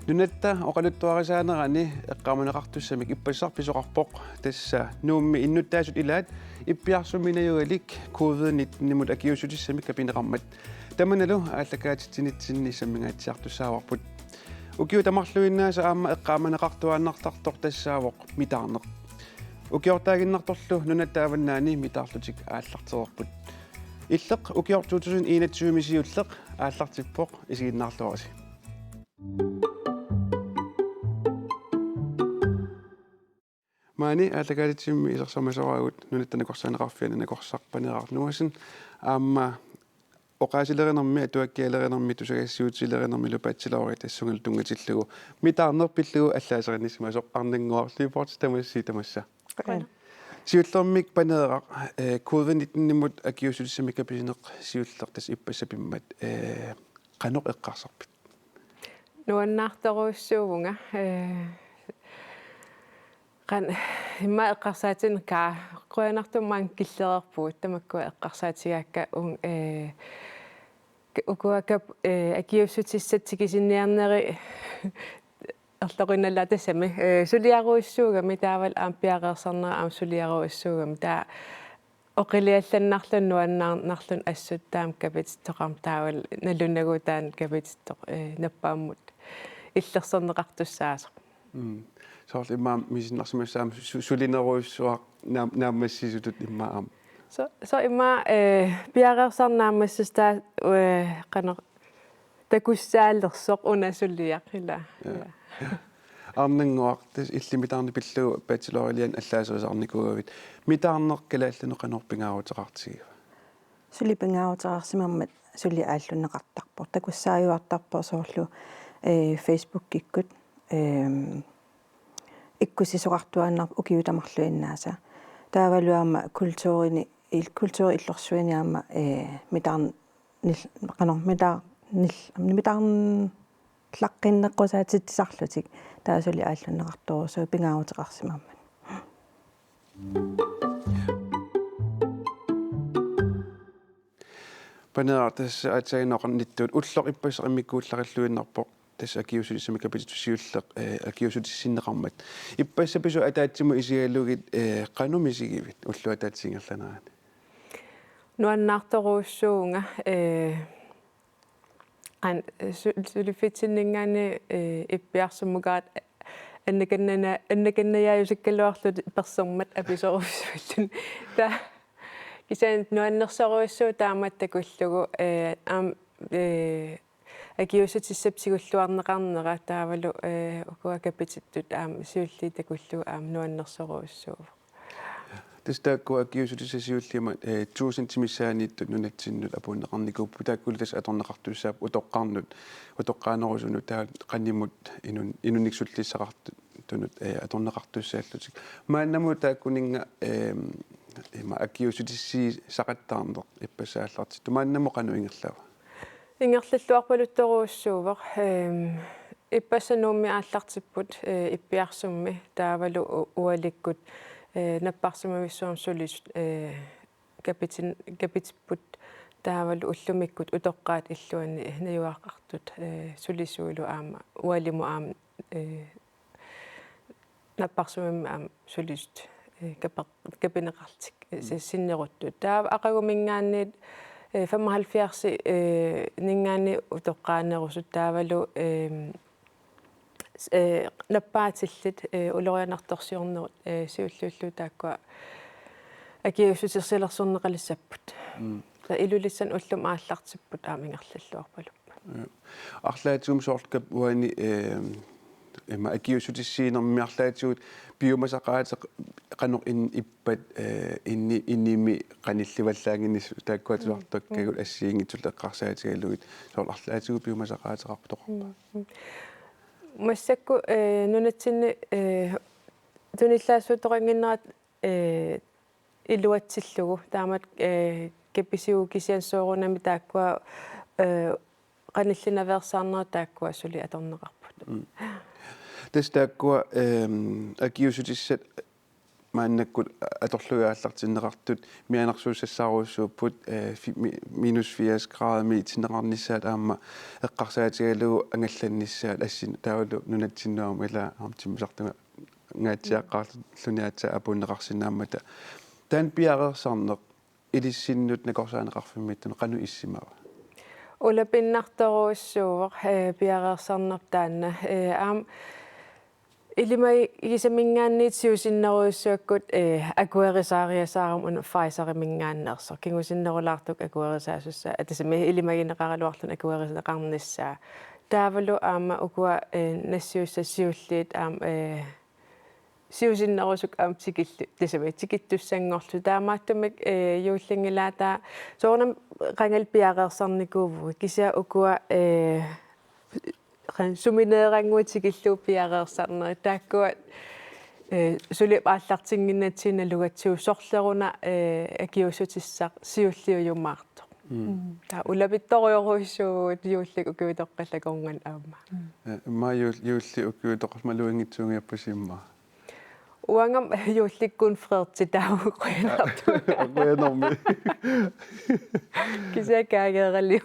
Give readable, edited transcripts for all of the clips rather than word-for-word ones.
Nunetta oqaluttuarisaanерани eqqarmaneqartussamik ippassarpisoqarpoq tassa nuummi innuttaasut ilaat ippiarsuminajualik covid-19 akiusutissamik kapineqarmat tamanalu ааллакаатитсинитсинни саммигаатсиартуссааварпут укиу тамарлуиннааса аама эққарманеқартуааннартартор тассаавоқ митаарнеқ укиортаагиннарторлу нунаттааваннаани митаарлутик ааллартерерпут иллеқ укиор 2021 мисиуллеқ ааллартиппоқ исигиннаарлуараси Mani aallakalitsimmi isarsamасораагут нунаттанакорсаанеқарфиана накорсарпанеқарнуасин аама оқаасилеринерми атуаккиалеринерми тусагассуутилеринерми лупаатсилаори тассунгал тунгатиллугу митаарнерпиллугу аллаасериннисма соққарнингуарлуипорт тамасси тамасса сиуллермик панеэра covid-19 нимут акиусулиссамик каписинеқ сиуллертас иппассапиммат қаноқ эққарсарпит нуаннаарторуссуувнга Kan imma eqqarsaatin ka qoyanartummaan killeerpuut tamakkua eqqarsaatigaakka ukuakap akiussutissatsikisinnniarneri erloqinnalla tassami suliaruissuugami taaval aampiaqeersarnera aam suliaruissuugami taa oqiliallannarlun nuannaarnarlun assut taam kapit toqam taaval nalunnagutaan kapit nappaammut illerserneqartussaasa Så imma misinarsimassaam sulineruissuaq naammassisutut immaam så imma piaqersarnaammassasta qaneq takussaallersoq unasulliaqila арнангуақ тас иллимитаарни пиллугу бачелорилиан аллаасуусаарникугавит митаарнеқ калааллуну канорпингааруутеқартигива сулипингааруутеқарсимаммат сули ааллунеқартарпор такуссааюартарпор соорлу Facebook киккут иккусисоқартуааннар укиутамарлуиннааса таавалуама культуурини иллорсуиниаама митаарн қанор митаарн лаққиннеққусаатитсарлутик таасули ааллунеқарторусуу пингааутеқарсимаммат панеартас атсагинеқарниттуут уллоқ иппассеқиммиккууллариллуиннарпоқ тас акиусулиссами капитусиуллеқ акиусутиссиннеқармат иппассапису атаатсиму исигаллугит қанумисигивит уллуатаатсингерланаани нуаннаарторуussуунга ан сулифитсиннингаани иппиарсуммугаат аннаканнаяаюсаккалуарлут персермат аписоруссууллун та кисаан нуаннерсоруussуу тааматтакуллугу аам акиусутиссапсигуллуарнеқарнера таавалу укуакапититтут аам сиуллиитакуллугу аам нуаннерсоруussуу тестаакку акиусутиссасиуллима 1000 тимиссаанииттут нунатсиннут апуунеқарникууппу тааккули тас аторнеқартуссаап утоққаанерусунут таа қаннимут инуниксуллиссақартут тунут аторнеқартуссааллутик мааннаму тааккунинга има акиусутисси сақаттаарнеқ иппасаалларти тумааннаму қануингерлава ингерллуарпалутторуussуувақ иппассануумми ааллартиппут иппиарсумми таавалу уаликкут наппарсумависсуам сулис капитиппут таавалу уллумиккут утоққаат иллуанни наюақартут сулисуилу аама уалиму аама наппарсумамми аама сулист капинеқартик синнеруттут таава ақагумингаанниит 75 нингаани утоққаанерусут таавалу наппаатиллит улорианарторсиорнерут сиуллууллуу тааккуа акиусутирсилерсорнеқалиссаппут та илулиссан уллум ааллартиппут аамингерллуарпалуппа арлаатигум соорлкап уани има акиусутиссиинермиарлаатигут биомасақаатеқ қанор иппат инними қанилливаллаагиннис тааккуатуартаккагут ассиингитсул эққарсаатигалугит соорларлаатигу биомасақаатеқартоқарпа массакку нунатсинни туниллаассуутоқангиннерат илуатсиллугу таамат каписиу кисиансоорунами тааккуа qanillinaversarnera taakkua suli atorneqarput тестааккуа акиусутиссат мааннаккут аторлугааллартиннеқартут мианарсууссассааруussууппут минус 80 градами тинеқарниссаат аама эққарсаатигалугу ангалланниссаат ассин таавалу нунатсиннуарма ила артиммисартунга ngaatiaqqaarlu luniatsa apunneqarsinnaamata taan piareersarneq ilissinнут накорсаанеқарфиммиттуне qanu issимава улапиннарторуссуувеқ пиареерсарнер таанна аам илимай исамингаанниит сиусиннеруйуссуаккут акуэрисаариасаарам уна файсаримингааннерсо кингусиннерулаартук акуэрисаасусса атасами илимагинеқаралуарлун акуэрисеқарниссаа таавалу аама укуа нассиуссассиуллиит аам сиусиннерусук аам тикилли тасами тикиттуссангорлу таамааттумик юуллингилаатаа соорнам qangal piareersarnikuuvu kisia ukua суминеерангуутикиллуу пиареерсарнери тааккуат сулип ааллартингиннатсина лугатсуу сорлеруна акиусутиссақ сиуллиуйумаарто та улапитториоруиссуу юуллик укуитоққаллакорнган аама ма юулли укуитоқармалуингитсуунгиаппасимма уангам юулликкун фреерти таауқуинарту оқуянорми кисакаагеералли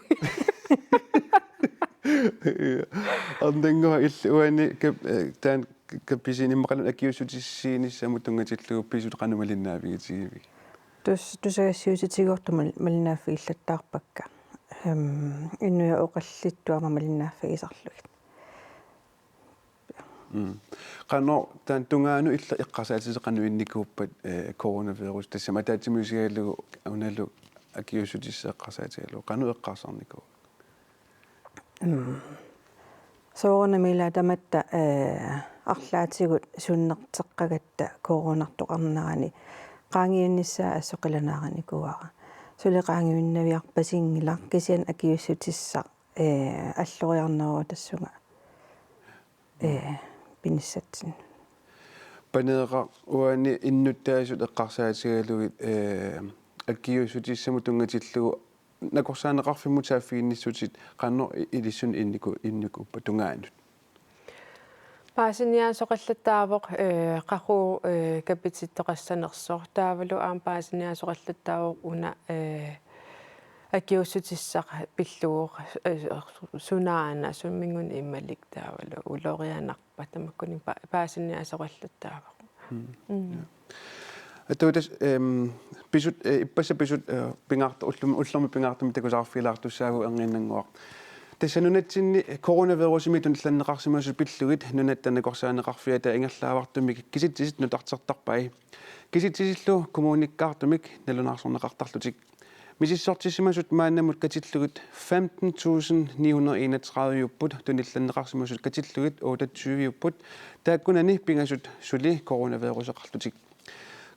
анденго иллуани таан капписиниммақалун акиусутиссииниссаму тунгатиллугу писут qanumalinnaavigitigivik тусагассиуситигуорту малинааффигиллаттаарпакка иннуя оқаллиттуама малинааффигисарлугит qano taан тунгаanu илла эққарсаатисеқану инникууппат коронавирус тассама таатимусигалугу уналу акиусутиссеэққарсаатигалу qanu эққарсарникуу соорнамила таматта арлаатигут суннертеққагатта коронартоқарнерани qaangiunnissaa assoqilanaaranikуара сулеqaangiunnавиарпасингила кисиан акиуссутиссаа аллориарнеруу тассунга пиниссатсин панеэра уани иннуттаасут эққарсаатигалугит акиуссутиссаму тунгатиллугу накорсаанеқарфимму тааффигинниссутит qanno илиссун инникуппа тунгаанут паасиниаасоқаллаттаавоқ қаху капититтеқассанерсоо таавалу аам паасиниаасоқаллаттаавоқ уна акиуссутиссақ пиллуоқ сунаана суммингун иммалик таавалу улорианарпа тамаккуни паасиниаасоқаллаттаавоқ атуутас писут иппаса писут пингарта уллерми пингаартами такусаарфилаартуссаагу ангиннангуақ тассанунатсинни коронавирусими тунлланнеқарсимасу пиллугит нунаттанакорсаанеқарфиата ингерлаавартумик киситсисит нутартертарпай киситсисиллу коммуниккаартумик налунаарсорнеқартарлутик мисиссортиссимасут мааннамут катиллугит 15.931 юппут тунилланнеқарсимасут катиллугит 28 юппут тааккунани пингасут сули коронавирусеқарлутик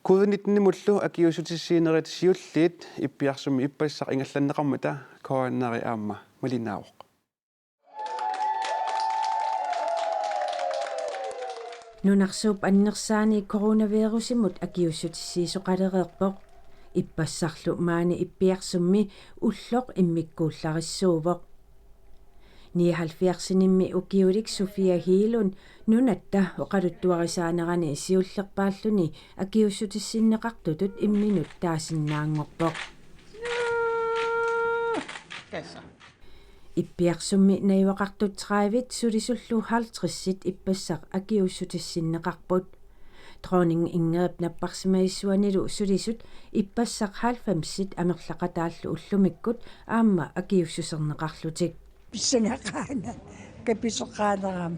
COVID-19 муллу акиусутиссиинерит сиуллиит иппиарсуми иппассақ ингалланнеқармата короннари аама малинаавоқ нунарсууп аннерсаани коронавирусимут акиуссутиссиисоқалереерпоқ иппассарлу маани иппиарсумми уллоқ иммиккууллариссуувоқ 79-синимми укиулик София Хилун нунатта оқалуттуарисаанерани сиуллерпааллуни акиуссутиссиннеқартутут имминут таасиннаангорпоқ иппиарсумми наивақартут 30 сулисуллу 50-сит иппассақ акиуссутиссиннеқарпут тронинг ингерп наппарсимаиссуанилу сулисут иппассақ 90-сит амерлақатааллу уллумиккут аама акиуссусернеқарлутик писсангақаана каписоқаанерам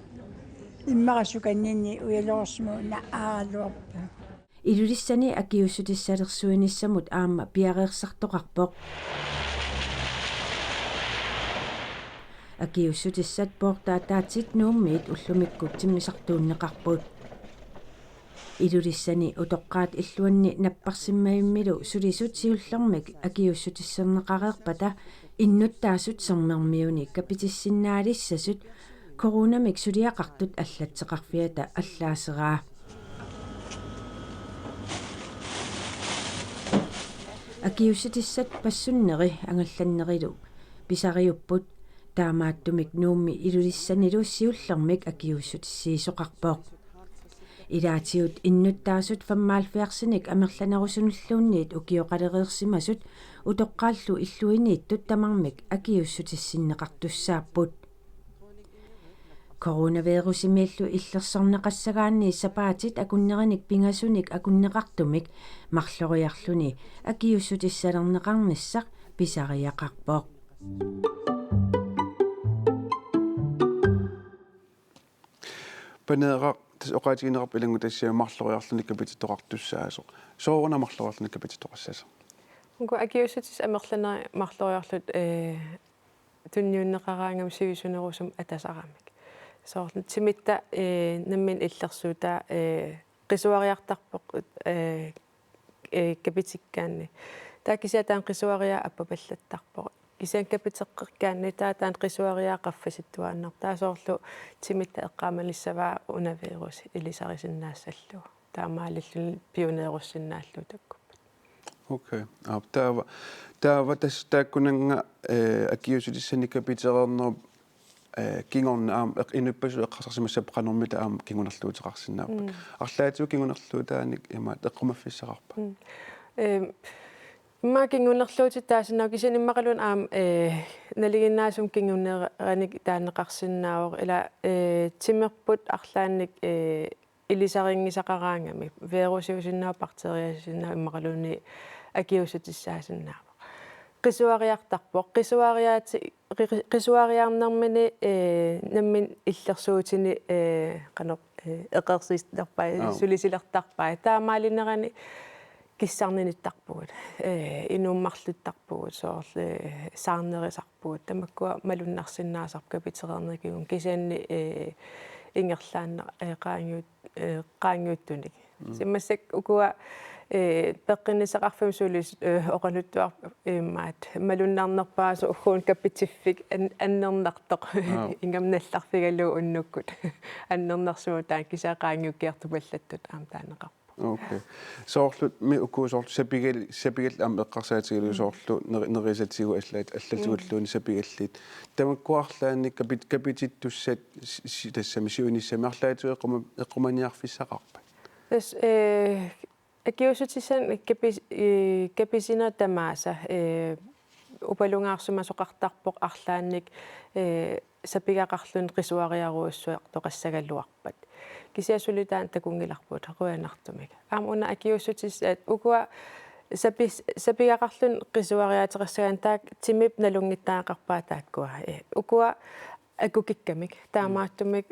иммарасуканнини уялорсмуна аалуарпа илулиссани акиуссутиссалерсуиниссамут аама пиареерсартоқарпоқ акиуссутиссат портаатаатит нууммиит уллумиккут тиммисартууннеқарпут илулиссани утоққаат иллуанни наппарсиммаиммилу сулисут сиуллермик акиуссутиссернеқареерпата иннуттаасут сэрмермиуни капитиссиннаалиссасут коронамик сулиақартут аллатсеқарфиата аллаасераа акиуссутиссат пассуннери ангалланнерилу писариуппут таамааттумик нуумми илулиссанилу сиуллермик акиуссутиссиисоқарпоқ Ilaatiut innuttaasut 75 амерланерусунуллуунниит укиоқалериерсимасут утоққааллу иллуинииттут тамармик акиуссутиссиннеқартуссааппут коронавирусимиаллу иллерсорнеқассагаанни сапаатит акуннериник пингасуник акуннеқартумик марлориарлуни акиуссутиссалернеқарниссақ писариақарпоқ панеэра тас оқаатигинеқарп илангу тассаа марлориарлуник капититоқартуссаасо соорна марлориарлуник капититоқассаасо Unko akiussutis amerlana marloriarlut tunniunneqaraangam sivisunerusum atasaraamik. Soorlut timitta nammin illersuuta qisuariartarpoq kapitikkaanni. Taa kisiataan qisuaria appapallattarpoq. Kisian kapiteqqerkaanni taataan qisuaria qaffasittuaannar. Taa soorlu timitta eqqaamalissavaa unavirus ilisarisinnaassallu. Taa maalillun pioneerussinnaalluu takku. Okei. Täällä tässä kunanga akiusutissani kapiteernernerp kingorna inuppasu eqqasarsimassa peqanormita kingunerluuteqarsinnaappat. Arlaatu kingunerluutaanik imaat eqqumaffiссaqarpa. Imma kingunerluutitaasinnaau kisianimmaqalun naliginnaasum kinguneranik taanneqarsinnaawor ila timmerput arlaannik ilisarinngisaqaraangami virusiusinnaa bakteriasinnaa immaqaluni akiusutissaasinnaava qisuariartarpoq qisuariarnermini nammin illersuutini qanoq eqersiistarpai sulisilertarpai taamaalinnerani kissarninittarpugut inummarluttarpugut soorle saarnerisarpugut tamakkua malunnarsinnaasarp kapitereernerkigun kisianni ingerlaanna qaangiuttunik simmassak ukua peqqinnisaqarfam sulis oqaluttuar immaat malunnarnerpaasu uhuun kapitiffik annernartoq ingamnallarfigaluu unnukkut annernersuutaan kisaaqaangiukkiartupallattut taanneqarpa. Okay. Soorlut mi ukku soorlu sapigal eqqarsaatigilu soorlu nerisatigu allaltugulluuni sapigalliit tamakkuarlaannik kapitittussat tassami siunissami arlaatu eqqumaniarfissaqarpa. Tas akiusutissan kapisina tamaasa upalungaarsumasoqartarpoq arlaannik sapigaqarlun qisuariaruussuaqtoqassagalluarpat. Kisiasulitaan takungilarput haquanartumik. Una akiussutissat ukua sapigaqarlun qisuariaateqassagaan taak timip nalungittaaqarpaa taakkua. Ukua akukikkamik taamaattumik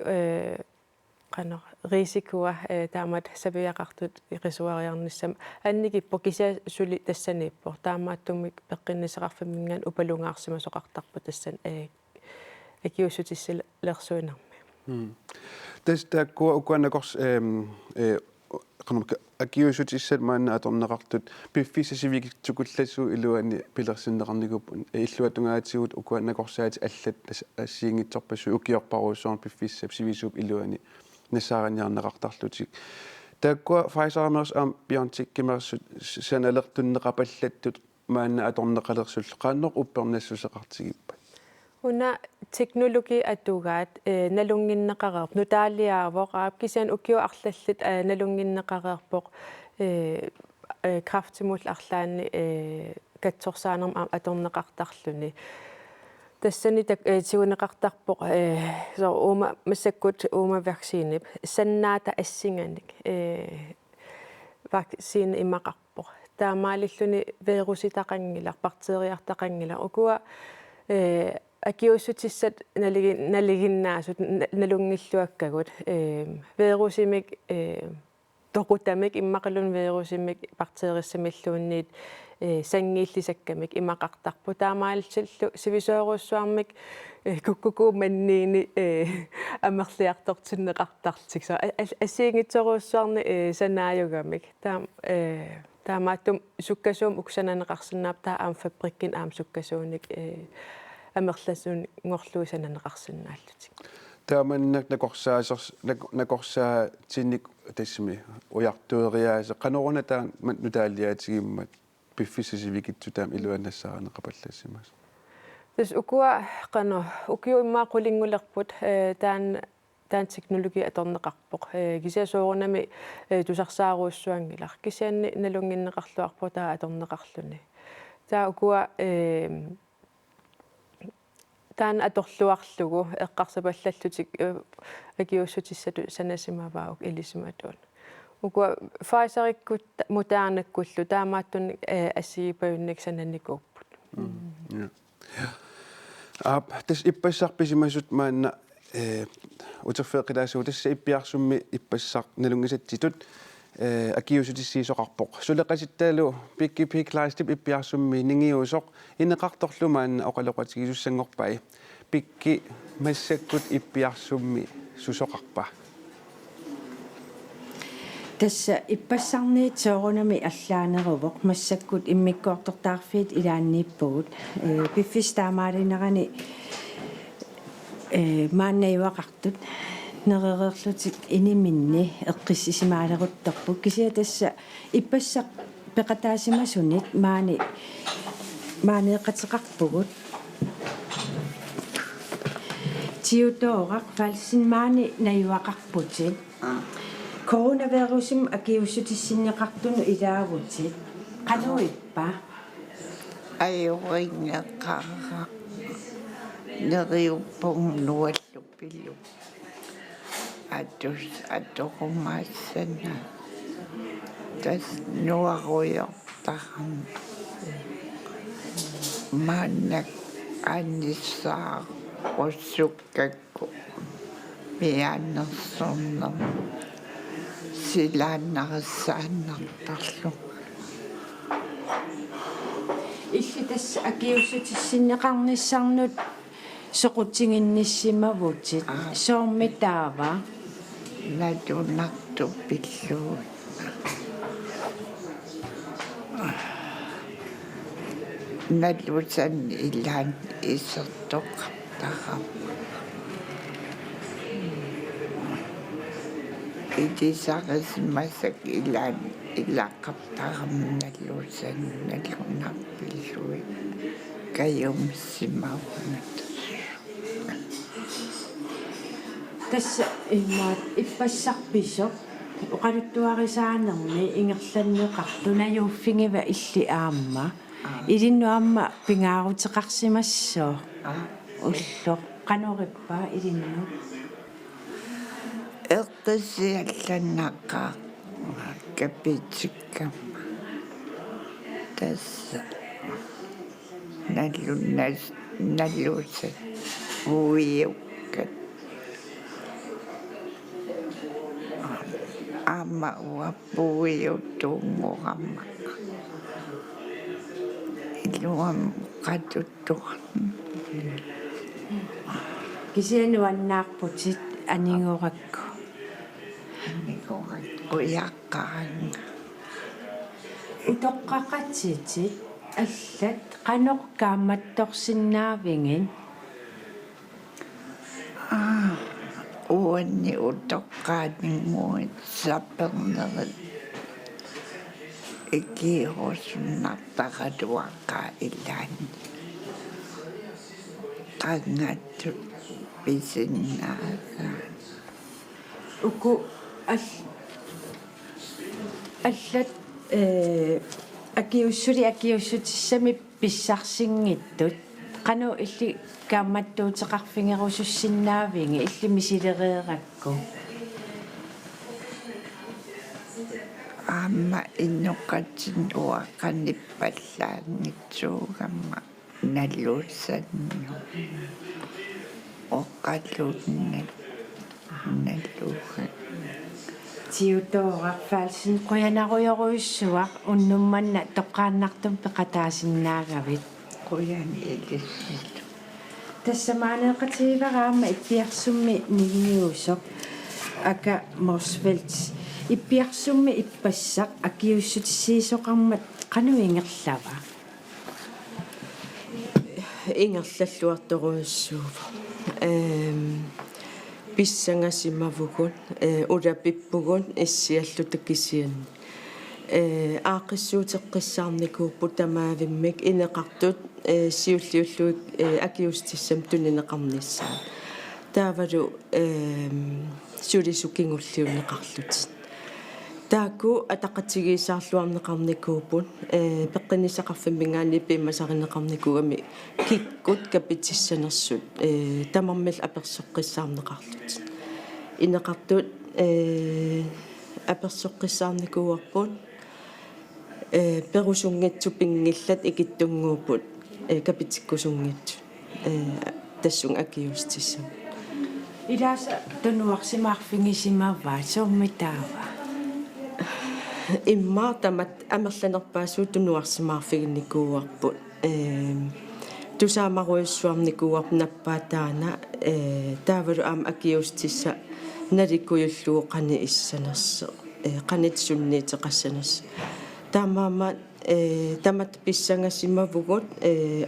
qano risikua taamat sapigaqartut qisuariarnissam annikippo kisiasuli tassaniippo taamaattumik peqqinniseqarfamingan upalungaarsimasoqartarpu tassan akiussutissilersuinarmi. Tästä kuannakors akiusutissat maanna atorneqartut piffissasivik tukullassu iluani pilersinneqarnigup illuatungaatigut ukuannakorsaati allat assiingitsorpassu ukiorparuussoorn piffissap sivisuup iluani nassaaranniarneqartarlutik taakkua Pfizer-mers BioNTech kimersut sanalertunneqapallattut maanna atorneqalersullu qaannoq uppernassuseqartigippa. Una teknologi atugaat nalunginneqareerp nutaaliaavoq aapkisian ukio arlallit nalunginneqareerpoq kraftimul arlaanni katsorsaanerm atorneqartarluni tassani tiguneqartarpoq so uma massakkut uma vaksiinip sannaata assinganik vaksiin imaqarpoq taamaalilluni virusitaqangilar bakteriartaqangilar ukua akiussutissat naliginnaasut nalungilluakkagut virusimik toqutamik immaqalun virusimik bakteerissamilluunniit sangiillisakkamik imaqartarpu taamaalsillu sivisooruussuarmik kukkukuumanniini amerliartortinneqartartik so assiingitsoruussuarni sanaayugamik taamaattum sukkasuum uksananeqarsinnaap taa fabrikkin sukkasuunik amerlassuun ngorluusananeqarsinnaallutik taamannak nakorsaa tinnik tassimi ujartueriaase qanoruna taa nutaaliaatigimmat piffissasivikitsutam iluannassaaneqapallassimas tas ukua qano ukiu immaaqulinggulerput taan таан технологи аторнеқарпоқ кисиасоорунами тусарсааруussуангилар кисианни налунгиннеқарлуарпу таа аторнеқарлуни таа укуа таан аторлуарлугу эққарсапаллаллутик акиуссутиссату санасимавааук илисиматуун укуа Pfizer-иккут мутаарнаккуллу таамааттун ассигипаюнник сананникууппут тас иппассарписимасут маанна утерфеэқилаасуу тасса иппиарсумми иппассар налунгисатситут акиусутиссиисоқарпоқ сулеқаситтаалу пикки пиклаастип иппиарсумми нингиусоқ инеқарторлу маанна оқалоқатигисуссангорпай пикки массаккут иппиарсумми сусоқарпа тасса иппассарниит соорунами аллаанерувоқ массаккут иммиккуартортаарфиит илааннииппугут пиффистаамаалинерани мааннаюақартут неререрлутик иниминни эққиссисимаалерутторпу кисия тасса иппассақ пеқатаасимасунит маанеэқатеқарпугут тиутоорақ фалсинмаани наюақарпутит коронавирусим акиуссутиссиннеқартуну илаагутит кануиппа айорингеқарра нериуппун нуаллуппиллу аторумаассана тас нуаруйортарам маннак анниссаа оссуккакку мианнерсорнам силааннарсааннартарлу илли тасс акиуссутиссиннеқарниссарнут соқутсигинниссимавутит соормитаава надунартуппиллуу налусан илаан исертоқартарам идисарисмасак илаан илаққартарам налусан налунарпиллуи каюмсимаунат тасса иммаат иппассарписоқ оқалуттуарисаанерми ингерланнеқартунаюуффигива илли аама илиннуамма пингаарутеқарсимассоо уллоқ канориппа илинну эққисиалланнаққаа капитиккама тасса наллусат уиуккат ама уаппуиуттуунгорамма илуам qatuttуарна кисиануаннаарпутит анигоракку уяққаранга утоққақатситит аллат қанеқ кааматторсиннаавингин уанни утоққаатингуит саппернерит икиорсуннартақатуаққаа илаани qangaattu писиннаага уку аллат акиуссутиссами писсарсингиттут qanu illi kaammattuuteqarfingerusussиннаавинги илли мисилерееракку аама инноқатсинуа qannippallaangitsuugamma наллуссанну оққаллууннат наллууга тиутоорфаалсин қуянаруйоруйссуақ уннумманна тоққааннартум пеқатаасиннаагавит қуяни илиссит тассамаанеқативараама иппиарсумми нигиусоқ ака морсвелт иппиарсумми иппассақ акиуссутиссиисоқармат қануингерлава ингерллуарторуйссуува писсангасимавугун улапиппугун иссиаллутаккисианни аақиссуутеққиссаарникууппу тамаавиммик инеқартут сиуллиуллуик акиустиссам тунинеқарниссаа таавалу сулисуккингуллиуннеқарлут тааку атақатигиисаарлуарнеқарникуупут пеққинисақарфиммингаани пиммасаринеқарникугами киккут капитиссанерсут тамармил аперсоққиссаарнеқарлут инеқартут аперсоққиссаарникууарпут перусунгитсу пингиллат икиттунгуупут капитиккусунгитсу тассун акиустиссам илааса тунуарсимаарфингисимааваа соормитаава имма тамат амерланерпаасуу тунуарсимаарфигинникууарпут тусаамаруйуссуарникууар наппаатаана таавалу аама акиустисса наликкуйуллуу қани иссанерсе қанит сунниитеқассанерс таамаама тамат писсангасимавугут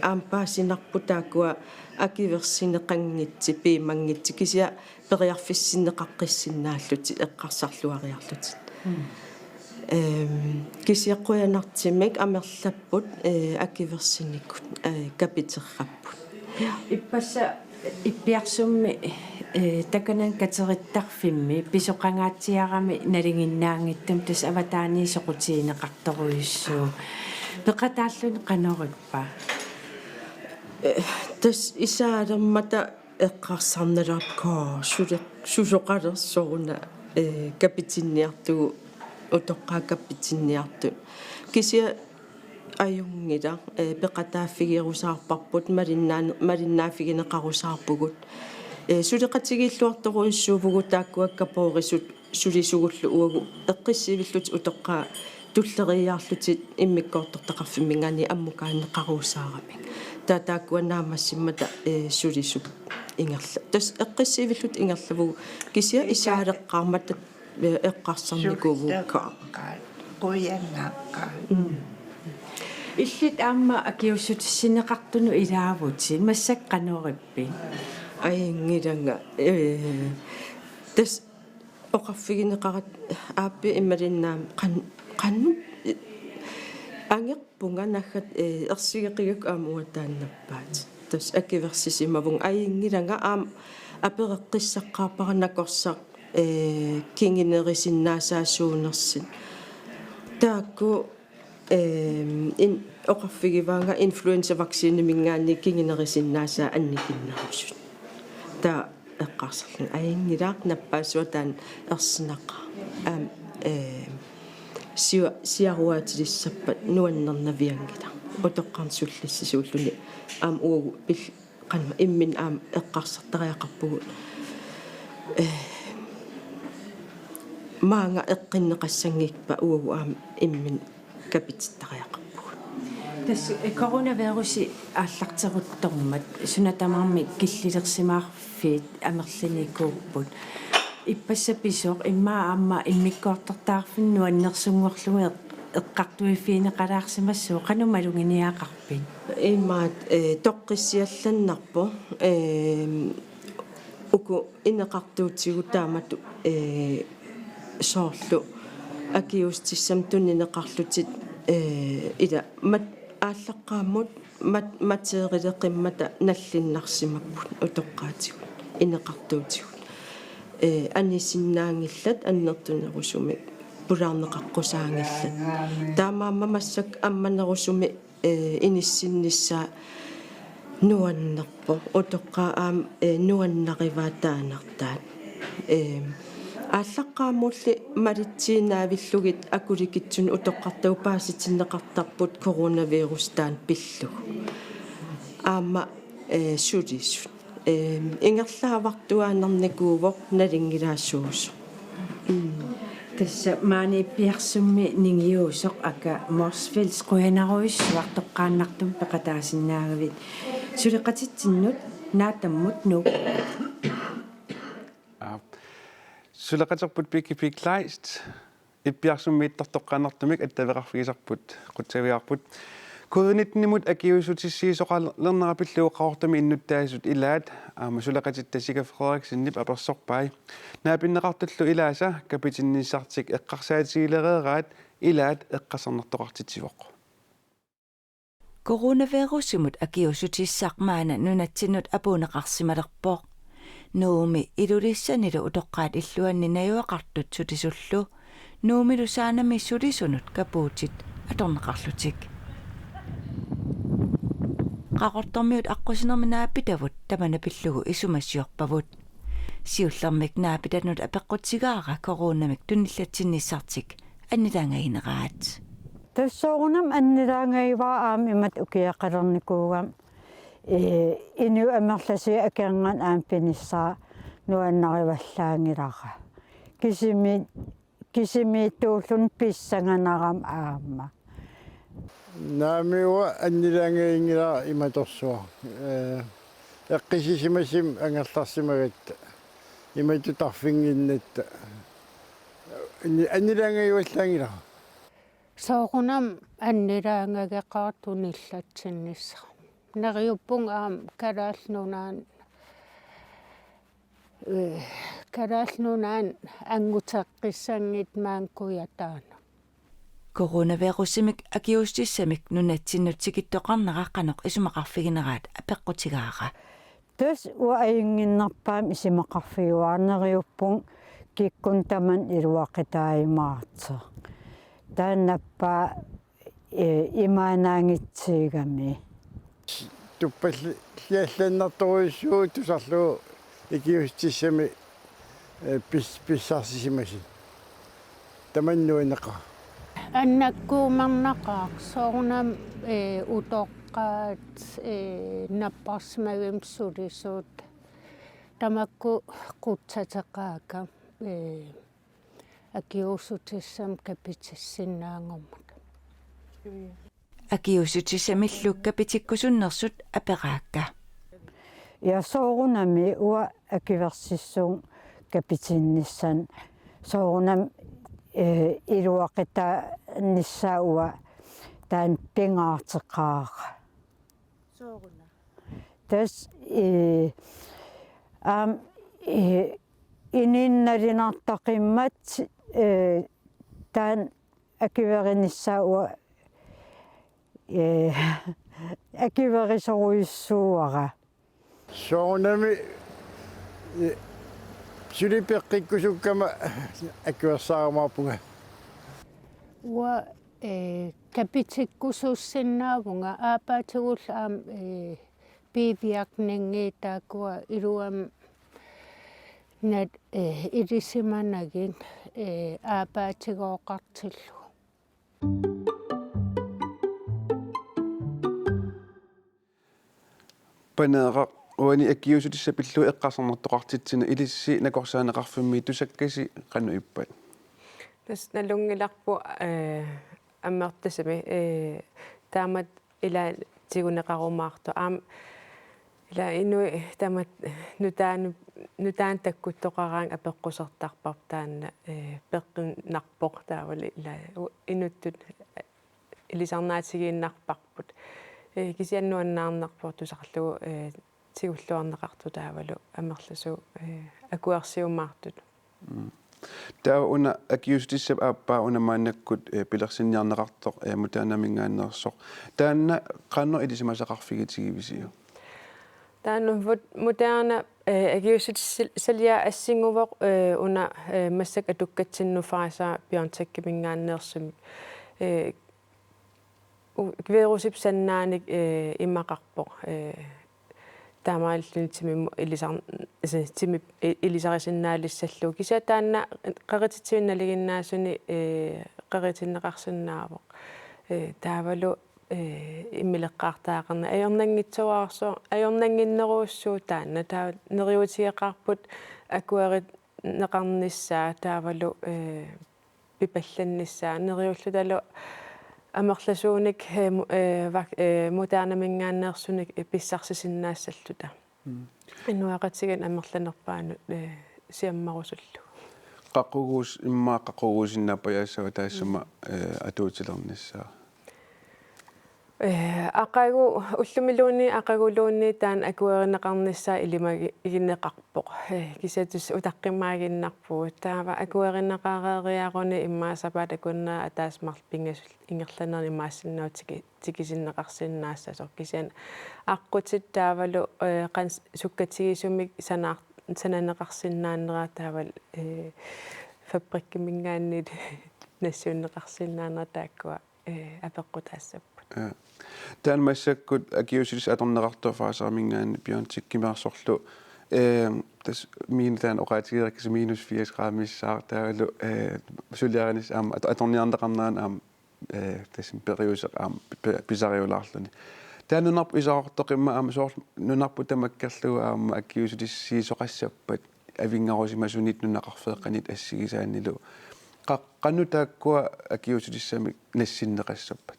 аампаасинарпу таакуа акиверсинеқангитси пиимангитси кися периарфиссинеқаққиссиннааллути эққарсарлуариарлути кисиаққуянартимик амерлаппут акиверсиниккут капитерраппут иппасса иппиарсумми таканан катериттарфимми писоқангаатсиарами налингиннаангиттум тас аватаани соқутиинеқарторуйуссуу пеқатааллуни қанориппа тас исаалермата эққарсарналаапкаа сусоқалерсоруна капитинниартугу утоққаа капитинниарту кися аюнгила пеқатааффигирусаарпарпут малиннааффигинеқарусаарпугут сулеқатигииллуарторуйуссуувгу тааккуаккапоорисут сулисугуллу уагу эққиссивиллут утоққаа туллериаарлутит иммиккоортортақарфиммингаани аммукаанеқарусаарамик тааккуанаамассиммата сулисук ингерла тас эққиссивиллут ингерлавугу кися исаалеққармата эққарсарникуувукка қуяннааққа иллит аама акиуссутиссинеқартуну илаавути массаққанориппи аингиланга тас оқарфигинеқарат ааппи ималиннаам қанну ангерпунга нахат ерсигеқигак аамуатааннаппаат тас акиверсисимавун аингиланга аам апереққиссаққарпаранакорсақ кингинерисиннаасаасуунерсин таакку ин оқарфигиваанга инфлуенса ваксинемингаани кингинерисиннаасаа анникиннерусут та эққарсерлун аингилаақ наппаасуатаан ерсинаққа аам сиаруаатилиссаппат нуаннернавиангила утоққарсуллиссисууллуни аам угу пил қанма иммин аам эққарсартариақарпугут маанга эққиннеқассангикпа угу аам иммин капититтариақарпугут тас коронавируси ааллартеруттормат сунатамарми киллилерсимаарфиит амерлиникууппут иппассаписоқ иммаа аама иммиккоортартаарфинну аннерсунгорлугу эққартуиффиинеқалаарсимассуу қанумалугиниаақарпин имаат тоққиссиалланнарпо уку инеқартуутигу таамату соорлу акиустиссам туннинеқарлутит ила мат ааллаққааммут материлеқиммата наллиннарсимаппут утоққаатигут инеқартуутигут анисиннаангиллат аннертунерусуми пулаарнеқаққусаангиллат таамаама массак амманерусуми иниссиннissaa нуаннерпо утоққаа аам нуаннариваатаанертаат ааллаққааммулли малитсиинаавиллугит акуликитсун утоққартау пааситиннеқартарпут коронавирус таан пиллуг аама сулисут ингерлаавартуаанерникуувоқ налингилаассуусо тасса маани пиарсумми нингиусоқ ака морсфилс қуянаруиссуартоққааннартум пеқатаасиннаагавит сулеқатитсиннут наатаммут нук сулеқатерпут пикипиклайст иппиарсуммииттартоққаанартумик аттаверарфигисарпут қутсавиарпут COVID-19-мут акиусутиссиисоқалернерапиллуоққаортами иннуттаасут илаат аама сулеқатиттасика Фредериксиннип аперсорпай наапиннеқартуллу илааса капитинниссартик эққарсаатигилереераат илаат эққасернертоқартитсивоқ коронавирусимут акиусутиссаақмаана нунатсинут апунеқарсималерпоқ nuumi ilulissanilu utoqqaat illuanni najuaqartut sutisullu nuumilu saanami sulisunut kapuutit atorneqarlutik qaqortormiut aqqusnermi naapitavut tamana pillugu isumassiorpavut siullermik naapitanut apeqqutigaara koronamik tunnillatsinniissartik annilaangaiineraat тассоорунам аннилаангайваа аами имат укиақалерникуугам ину амерласи акианган аам пиниссаа нуаннариваллаангилара кисими тууллун писсанганарам аама наамиуа аннилаангайингила иматорсуа эққисисимасим ангерларсимагатта иматутарфингиннатта аннилаангайуаллаангила соорунам аннилаангагеқартуниллатсиннисса нериуппун аам калаалнунаан ангутеққиссангит маанкуятаана coronavirussimik akiustissамик нунатсиннутсикиттоқарнеқаққанеқ исумақарфигинераат апеққутигаара тас уаингиннарпаам исимақарфигуарнериуппун киккун таман илуақитаимаартер тааннаппаа имаанаангитсигами туппаллиалланнарторуйссуу тусарлуу икиустиссами писсарсисимаси таманнуинеқа аннаккуумарнақаақ соорунам утоққаат наппарсимагим сулисуут тамакку қутсатеқаака акиусутиссам капитиссиннаангормат акиусутиссамиллукка питиккусуннерсут апераакка я соорунами уа акиверсиссуун капитинниссан соорунам илуақита ниссауа таан пингаартеқаара соорна тас ининналинартақиммат таан акивериниссауа акиверисоруйссууара соорунами сулипеққиккусуккама аккуассаармаарпунга уа капитиккусууссиннаавунга аапаатигул аам пивиакнингиитаакуа илуам нат илисиманагин аапаатигооқартиллу панеэра уани аккиусутиссапиллу эққарсарнертоқартитсина илисси накорсаанеқарфимми тусаккаси қануиппат тас налунгиларпу аммертасами таамат ила тигунеқарумаарто аам ила инуи таамат нутаан таккуттоқараан апеққусертарпар таанна пеққиннарпоқ таавали ила инуттут илисарнаатигииннарпарпут кисианнуаннаарнарпо тусарлугу тигуллуарнеқарту таавалу амерласу акуарсиумаартут таа уна акиустиссап ааппаа унамааннаккут пилерсинниарнеқартоқ мутаанамингааннерсоқ таанна қанно илисимасақарфигитигивисиу таанну мутаана акиустиссалиа ассингувоқ уна массак атуккатсинну фааса пиорнтаккимингааннерсуми кверусип саннааник иммақарпоқ таамааллунитсими тими илисарисиннаалиссаллу киса таанна қарититсиинналигиннаасуни қаритиннеқарсинаавоқ таавалу иммилеққартаақарна аёрнангитсуаарсо аёрнангиннеруussuu таанна таа нериутигеқарпут акуарит неқарниссаа таавалу пипалланниссаа нериуллуталу амерласууник модернамингааннерсуник писсарсисиннаассаллута инуақатсиган амерланерпаану сиаммарусуллу қаққугуус иммаа қаққугуусиннаапаяассава таассама атуутилерниссаа ақагу уллумилууни ақагулуунни таан акуеринеқарниссаа илимаги игиннеқарпоқ кисатус утаққимаагиннарпуу таава акуеринеқарериаруни иммаасапаат акуннаа атаасмарл пингасул ингерланерни имаассиннаутики тикисиннеқарсиннаассасо кисиан аққутит таавалу қан суккатигисумик санаар сананеқарсинаанера таавал фабриккимингааннит нассуунеқарсинаанера тааккуа апеққутаассаппут таан массаккут акиусилис аторнеқартуафаасаамингаанни пионтиккимаарсорлу тас мин таан оқаатигераккис -80 градмиссаар таалу сулиаранис аама аторниарнеқарнаан аама тасим периусеқ аама писариулаарлуни таанунарп исаартоқимма аама соор нунарпу тамаккерлуга аама аккиусилиссиисоқассаппат авингарусимасунит нунақарфеэққанит ассигисааннилу қаққану тааккуа акиусилиссами нассиннеқассаппат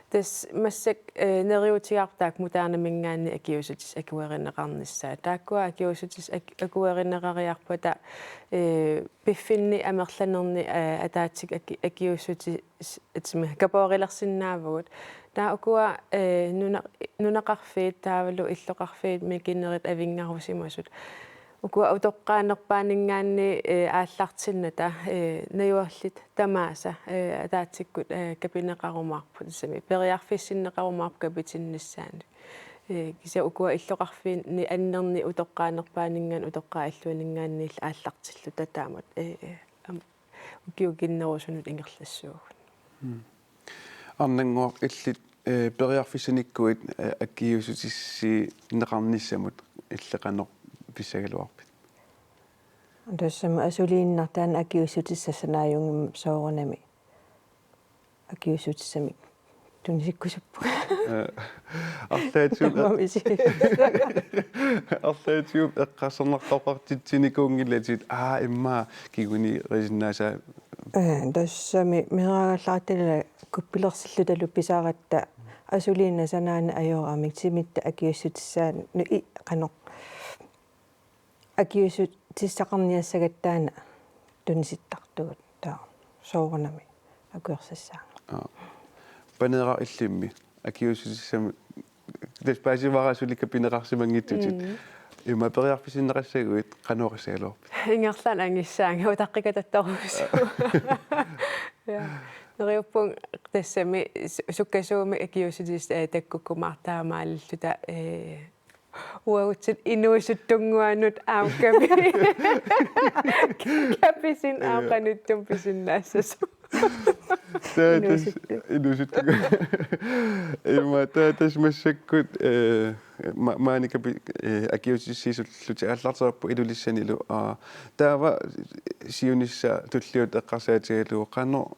тас массак нериутигаартаак мутаарнамингаанни акиусутис акуеринеқарниссаа тааккуа акиусутис акуеринеқариарпата пиффинни амерланерни атаатсик акиусутис итсми капоорилерсиннаавгут таа укуа нунақарфиит таавалу иллоқарфиит микинерит авингарусимасут укуа утоққаанерпаанингаанни ааллартинната наюарлит тамааса атаатсиккут капинеқарумаарпут сами периарфиссиннеқарумаарп капитинниссаани киса укуа иллоқарфиинни аннерни утоққаанерпаанингаан утоққааллуанингаанни ааллартиллу татаамат укиукиннерусунут ингерлассуугут арнангуар иллит периарфиссаниккуит аккиусутисси неқарниссамут иллеқанер писсагалуарпит тассама асулииннартаан акиусутиссасанааюнгим соорунами акиусутиссами тунисиккусуппу арлаатиуп эққасернартоқартитсиникуунгиллатит имма кигуни рисиннааса тассами мираагалларатила куппилерсиллуталу писааратта асулиинна санаана аёрамик тимитта акиуссутиссаан нуи қано акиуссутиссақарниассагаттаана туниситтартугут таа соорунами акуерсассаага панера иллимми акиуссутиссами деспасиварасулика пинеқарсимангиттутит има периарфисиннеқассагуит қануорисагалуарпит ингерлаан ангиссаанга утаққикататторусу нериуппун тассами суккасууми акиуссутис таккуккумаартаамааллута уагутсит инуусуттунгуанут ауккаби каписин аақануттум писиннаассасу инуусуттугу има таатас массаккут мааника акиусиссисуллути ааллартарпу илулиссанилу таава сиунисса туллиут эққарсаатигалуу қану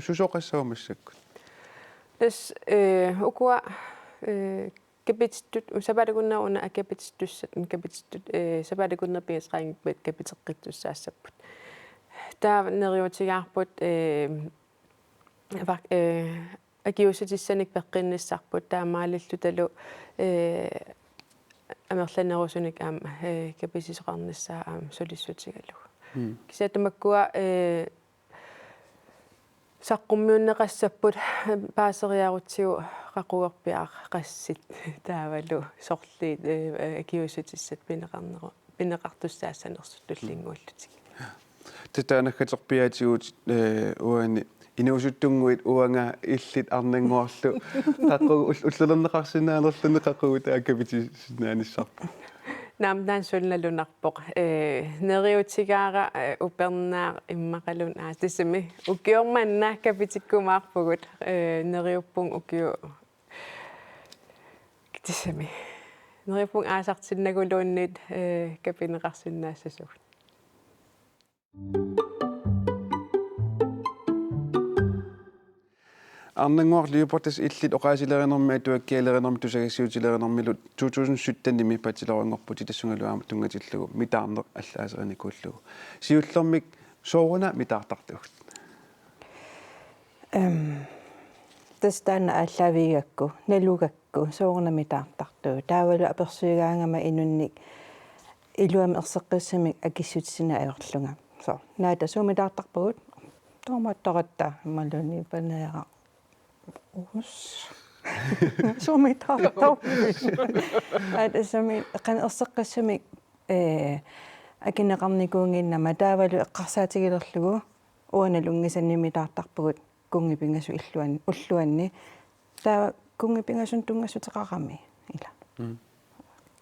сусоқассаумассаккут тас укуа капитстут сабадагуннауна акапитстуссат капитстут сабадагунна пиасраангиппат капитеққиттуссаассаппут таа нериутигаарпут акиусутиссаник пеққинниссарпут таамаалиллуталу амерланерусуник аама каписисоқарниссаа аама сулиссутигалуг кисатамаккуа саққуммиуннеқассаппут паасериарутсиу қақуерпиар qassит таавалу сорлиит акиусутиссат пинеқартуссаассанерсут туллингууллутик татаанахатерпиатигут уани инуусуттунгуит уанга иллит арнангуарлу қаққу уллернеқарсинаанерлуни қаққугу тааккапитисинааниссарпу намдан сулналунарпоқ нериутигаара упернаа иммақалун тиссами укиорманнаа капитиккумаарпугут нериуппун укиу тиссами нериуппун аасартиннагулууннит капинеқарсинаассасуг арнангуарлиупортас иллит оқаасилеринерми туаккиалеринерми тусагиссиутилеринермилу 2017-ними патилорингорпути тассунгалуаама тунгатиллугу митаарнеқ аллаасериникууллугу сиуллермик сооруна митаартартугут тастана аллавигакку налугакку сооруна митаартартуу таавалу аперсуигаангама инунник илуами ерсеққиссамик акиссутсина аёрлунга со наата суумитаартарпагут тооматторатта малуни панеера ус сумитартау атасами кан ерсеққиссамик акинеқарникуунгиннама таавалу эққарсаатигилерлугу уаналунгисаннимитаартарпагут кунгипингасу уллуанни таа кунгипингасун тунгассутеқарами ила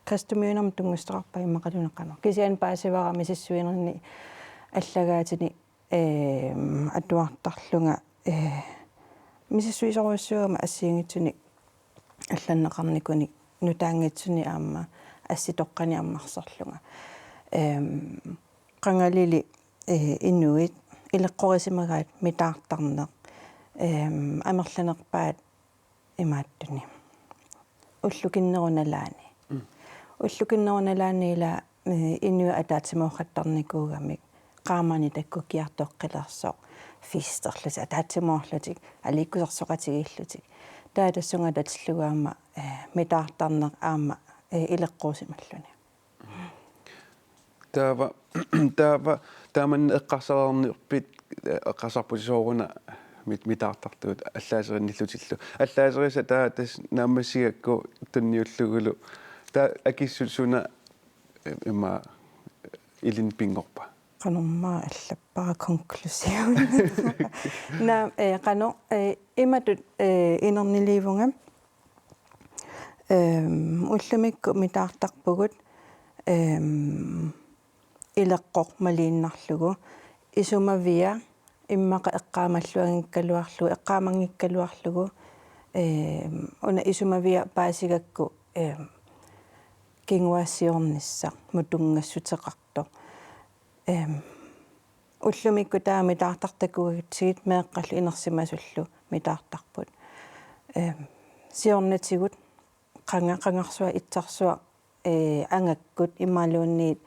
Kristumyunam tungustarpa imaqalunaqano kisian paasivarami sissuinerni allagaatini atuartarlunga misissuisoruissuama assiingitsuni алланнеқарникуни нутаангитсуни аама асситоққани аммарсерлунга қангалили инуит илеққорисимагаат митаартарнеқ амерланерпаат имааттуни уллукиннеруналаани ила инуа атаатимоохаттарникуугамик qaamani takkukkiartoqqilерсоо фистерлути атаатимоорлутик аликкусерсоқатигииллутик таатассунга татиллугаама митаартарнеқ аама илеққуусималлуни тааман эққарсарернерпит эққарсарпутисооруна митаартартуут аллаасеринниллутиллу аллаасериса таа тас нааммассигакку тунниуллугулу таа акиссулсуна има илин пингорпа qanummaa allappaqa konklusion na qano imatut inerniливunga ullumikku mitaartarpugut ileqqoq maliinnarlugu isumavia immaqa eqqaamalluangikkaluarlugu eqqaamangikkaluarlugu una isumavia paasigakku kinguassiornissa mutungassutеқарто уллумикку таа митаартартакугитсигит меэққаллу инерсимасуллу митаартарпут сиорнатигут qangarsuа итсарсуа ангаккут иммаалуунниит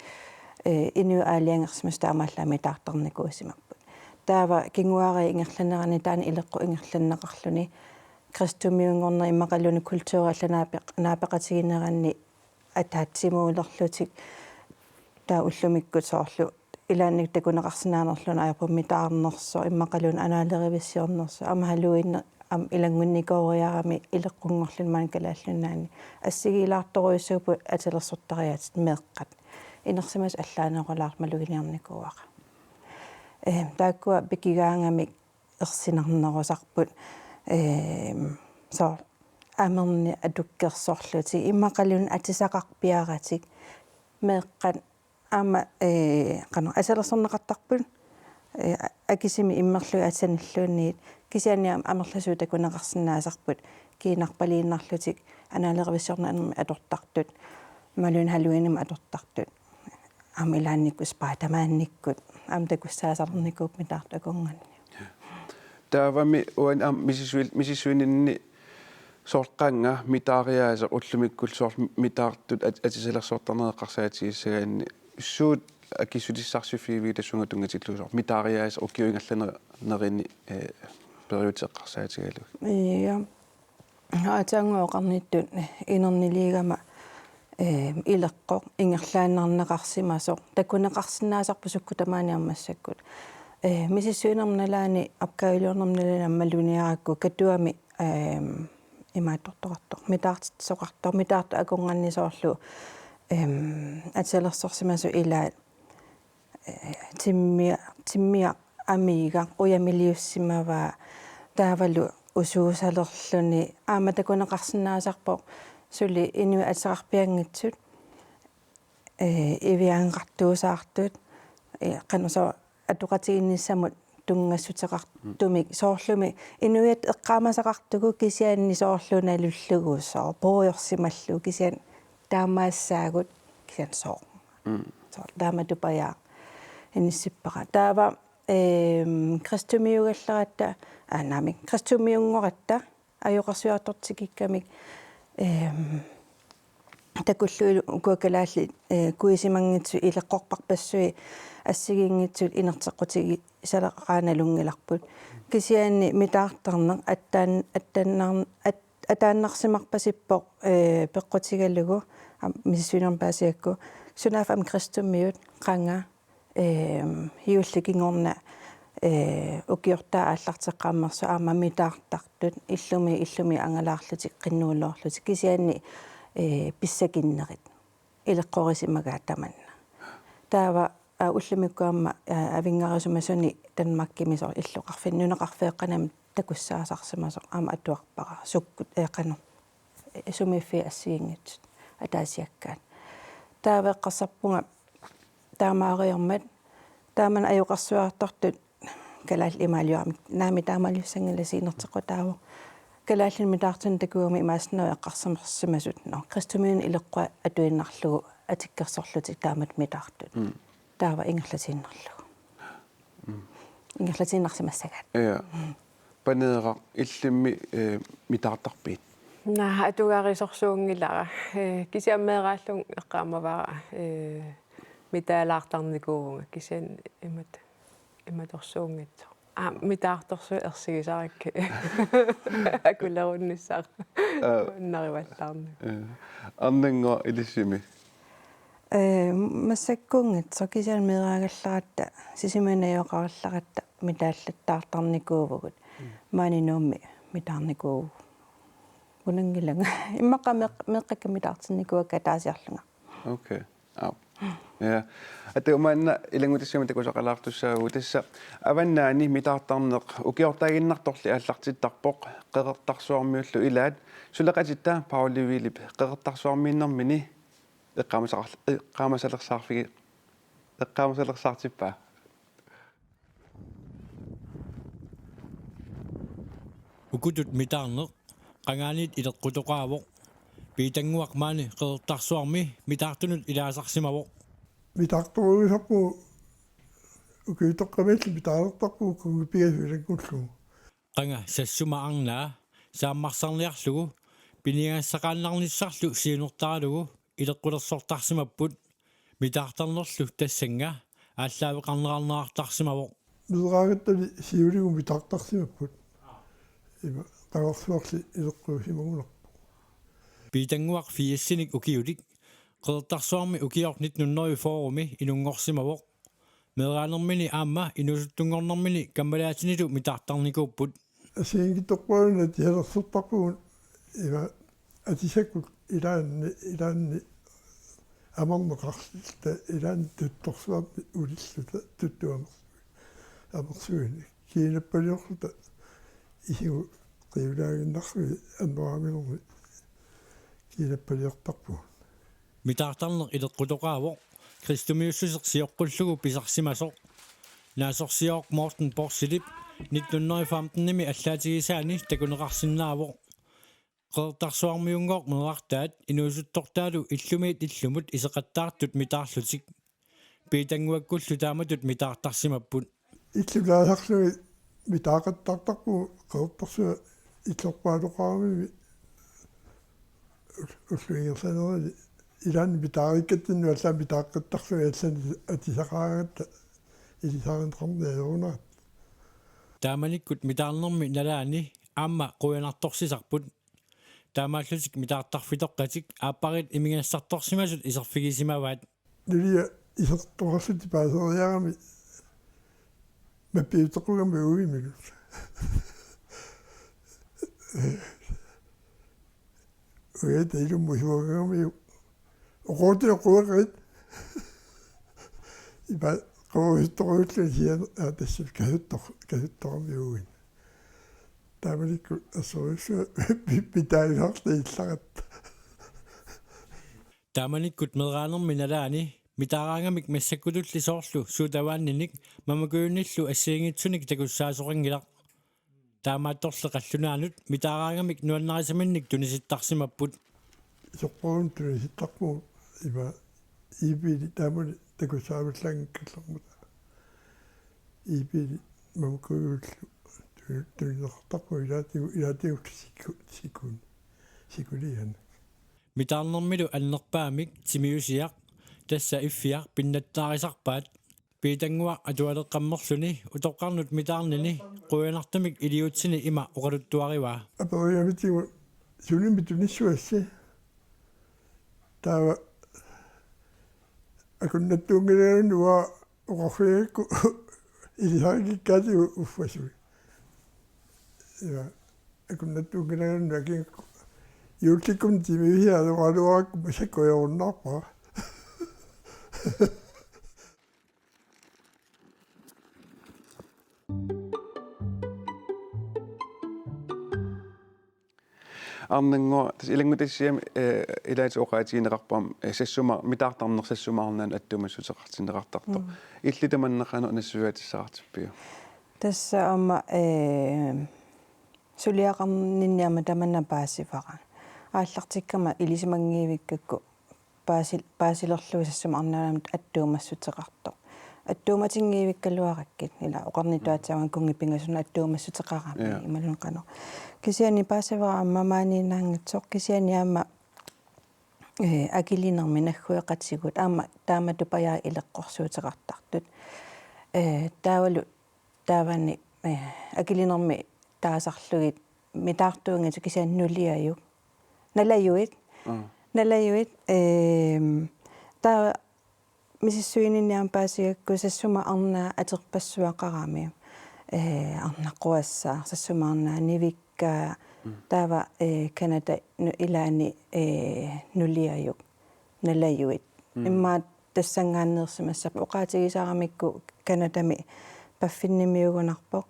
инуа аалиангерсимас таамааллаа митаартарникуусимаппут таава кингуари ингерланерани таани илеққу ингерланнеқарлуни кристумиунгорнер иммақалуни культууралланаапеқ наапеқатигинеранни атаатсимуулерлутик таа уллумиккут соорлу илаанник такунеқарсинаанерлуна аярпуммитаарнерсо иммақалун анаалеривиссиорнерсо амахалуинне ам илангунникоориарами илеққунгорлун маан калааллунаани ассигилаарторуйссуупу аталерсортариатит меэққат инерсимас аллаанеқолаармалугиниарникууаqa тааккуа пикигаангамик ерсинарнерусарпут соо амерни атуккерсорлути иммақалун атисақарпиаратик меэққат аама qano асалерсорнеқартарпут акисими иммерлуи атсаниллуунниит кисианиам амерласуу такунеқарсинаасарпут киинарпалииннарлутик анаалеривиссорнаарми атортартут малуин халуиним атортартут амилаанниккус паатамаанниккут ам такуссаасарникууп митаартакунгани таавами уан ам мисисуининни сортқанга митаариааса уллумиккул соор митаартут атисалерсортарнеқарсаатигиссагаанни суут акисулиссарсуфиви тассунга тунгатиллуусоор митаариааса уккиуингалланерини периутеққарсаатигалу я атангооқарниттут инернилигама илеққоқ ингерлааннарнеқарсимасоқ такунеқарсинаасарпу суккутамааниармассаккут мисиссуинерналаани апкаилуорнерналаани аммалуниаракку катуами имааттортоқартоқ митаартитсоқартор митаарта акунганнисоорлу атсалерсорсимасу илаат тиммиа амига уямилиуссимаваа таавалу усуусалерлүни аама такунеқарсинаасарпоқ сули инуи атсеқарпиангитсут ивиаангартуусаартут қанусо атуқатигинниссамут тунгассутеқартумик соорлуми инуиат эққаамасақартугу кисианни соорлуналуллугуссоо пооёрсималлу кисиан таамаассаагут кисиан соо тааматупаяа инниссиппара таава кристумиугаллератта аанамик кристумиунгоратта аюқарсуартортикиккамик такуллуилу укуакалаалли куисимангитсу илеққорпарпассуи ассигингитсут инертеққутиги салеқааналунгиларпут кисиаанни митаартарнеқ атааннарсимарпасиппоқ пеққутигаллугу мисисуинерм паасиакку сунаф ам кристуммиут қанга hiullикингорна укиортаа ааллартеққааммерсу аама митаартартут иллуми ангалаарлутик қиннуулоорлутик кисиаанни писсакиннерит илеққорисимагаа таманна таава уллумиккуамма авингарисумасуни танмаккимисор иллоқарфиннунеқарфеэққанами такуссаасарсимасо аама атуарпара суккут эқано сумиффи ассигингит атаасиаккаат Taaveqqassarpunga taamaariormat taaman ajuqarsuartortut kalaal imaaluarmik naami taamaliussangilasiinertequtaavo kalaalin mitaartun takuumi imaasnaa eqqarsamersimasut no kristumiin ileqqa atuinnarlugu atikkersorlutik taamat mitaartut taava ingerlatiinnerlugu ingerlatiinnersimassagaat ja paneera illimmi mitaartarpiit naa atugaarisorsuungilara kisiammeeraallung eqqaamavara mitaalaartarnikuuvunga kisian imatorsuungitso mitaartorsu ersigisarikki akulerunnissaar narivallaarni annenga ilissimi массаккунгит сокисиал меэраагалларатта сисиманайоқаралларатта митааллаттаартарникуувгут маанинуумми митаарникуу унангилага иммақа меққакка митаартинникуакка таасиарлунга okay au ja ate umanna ilangutissami takusaqalaartussaagu tassa avannaani mitaartarneq ukiortaaginnartorli aallartittarpoq qeqertarsuarmiullu ilaat sulaqatitta pauliviilip qeqertarsuarmiinnermini eqqaamasalersaartippaa ukutut mitaarneq qangaanit ileqqutoqaavoq piitanguaq maani qeqertarsuarmi mitaartunut ilaasarsimavoq mitaartoruisarpu ukiutoqqamalli mitaalertarpu kugipigasulakkullu qanga sassuma arnaa saammarsarniarlugu pinigassaqaannarnissarlu siinortaralugu ileqqulersortarsimapput mitaartarnerlu tassanga ааллаавеқарнерарнеартарсимавоқ нуераагаттали сиулигу митаартарсимаппут има тагорсуарли илеққуусимагунарпу питангуақ фиассиник укиулик қеэртарсуарми укиорнит нуннери форуми инунгорсимавоқ мераанермини аама инусуттунгорнэрмини каммалаатинилу митаартарникууппут асиингитторпуuna тиалерсертарпугун има атисаккут илаанни амарнеқарсилта илаан тутторсуарни улиллута туттуамерсуи амерсуини киинаппалиорлута исигу қиулаагиннарсуи аннуаамилерми киинаппалиортарпу митаартарнеқ илеққутоқаавоқ кристумиуссусеқ сиоққуллугу писарсимасоқ наасорсиаоқ мортен порсилип 1915-ними аллаатигисаани такунеқарсинаавоқ qeertarsuarmiungoq meerartaat inuusuttortaalu illumit illumut iseqattaartut mitaarlutik piitanguakkullu taamatut mitaartarsimapput иллулаасарлуи митаақаттартарпу qeertarsua иллорпаалоqaarumi уллуингерсанерали илаан митаариккаттинну аллаа митааққаттарлуи аллани атисақаагатта илисааринтрарнеерунаа тааманиккут митаарнерми налаани аама quyanartorsisarput таамааллутик митаартарфитоққатик ааппарит имигассарторсимасут исерфигисимаваат нулия исерторсути паасериарами маппиутеқугами уимилу уят илуммусуагами оқотиоқуақарит иба қоисторууллу сиан атассил касутторми уин тааманикку ассоруссуа питаилаарта илларат тааманиккут мераанерми налаани митаараангамик массаккутулли соорлу суутаваанниник мамакууниллу ассиингитсуник такуссаасорингилар таамаатторле қаллунаанут митаараангамик нуаннарисаминник туниситтарсимаппут сорпорун туниситтарпу иба ибили таамали такуссааваллаангккаллэрмута ибили мамакууллу тунисертарпу илаатигу сикулиан митаарнэрмилу аннерпаамик тимиусиақ тасса иффиақ пиннаттаарисарпаат питангуа атуалеққаммерлүни утоққарнут митаарнини қуянартумик илиутсини има оқалуттуариваа апериавитигу сулимби туниссуасси таава акуннаттуунгилаануа оқарфиакку илисаагиккаатигу уффасуи я акуннаттуунгилаануа кингку юлтикум тимиусиалуалуаакку масаккуйоруннарпа арнангуа тас илангутассиами илаати оқаатигинеқарпам сассума митаартарнер сассумаарнаан аттумассутеқартинеқартарто иллитаманнеқану нассуатиссаартиппиу тасса ама сулиақарнинниама таманна паасифара ааллартиккама илисимангиивиккакку паасилерлуи сассума арнаанамт аттуумассутеқарто аттууматингиивиккалуараккит ила оқарнитуатсааван кунгиппингасуна аттуумассутеқараапи ималун қано кисиани паасавара аммамаанинаангатсоқ кисианиама акилинерми наггуеқатсигут аама тааматупаяа илеққорсуутеқартартут таавалу таавани акилинерми таасарлугит митаартуангату кисианнулиаюк налаюит таа мисиссуининниам паасигакку сассума арнаа атерпассуақараами арнаққуассаа сассумаарнаа нивикка таава канада илаани нулиаюк налаюит имма тассангааннерсимассап оқаатигисаарамикку канадами паффиннимиугунарпоқ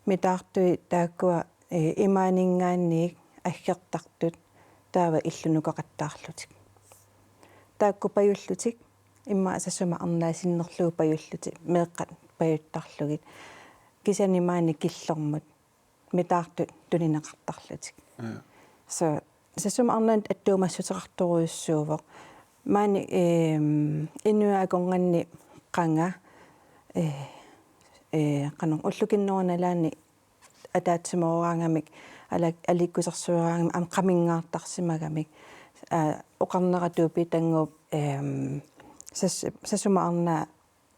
митаартуи тааккуа имаанингаанниик аггертартут таава иллунукақаттаарлутик таакку паюллутик имма сассума арнаасиннерлугу паюллути меэққат паюттарлугит кисанимаани киллормут митаартут тунинеқартарлутик so сассума арнаан аттуумассутеқарторуйуссуувоқ маани инуаагонганни қанга канон уллукиннерналаани атаатсимооraangамик аликкусерсуораангам ам қамингаартарсимагамик оқарнератуупи тангууп сассума арнаа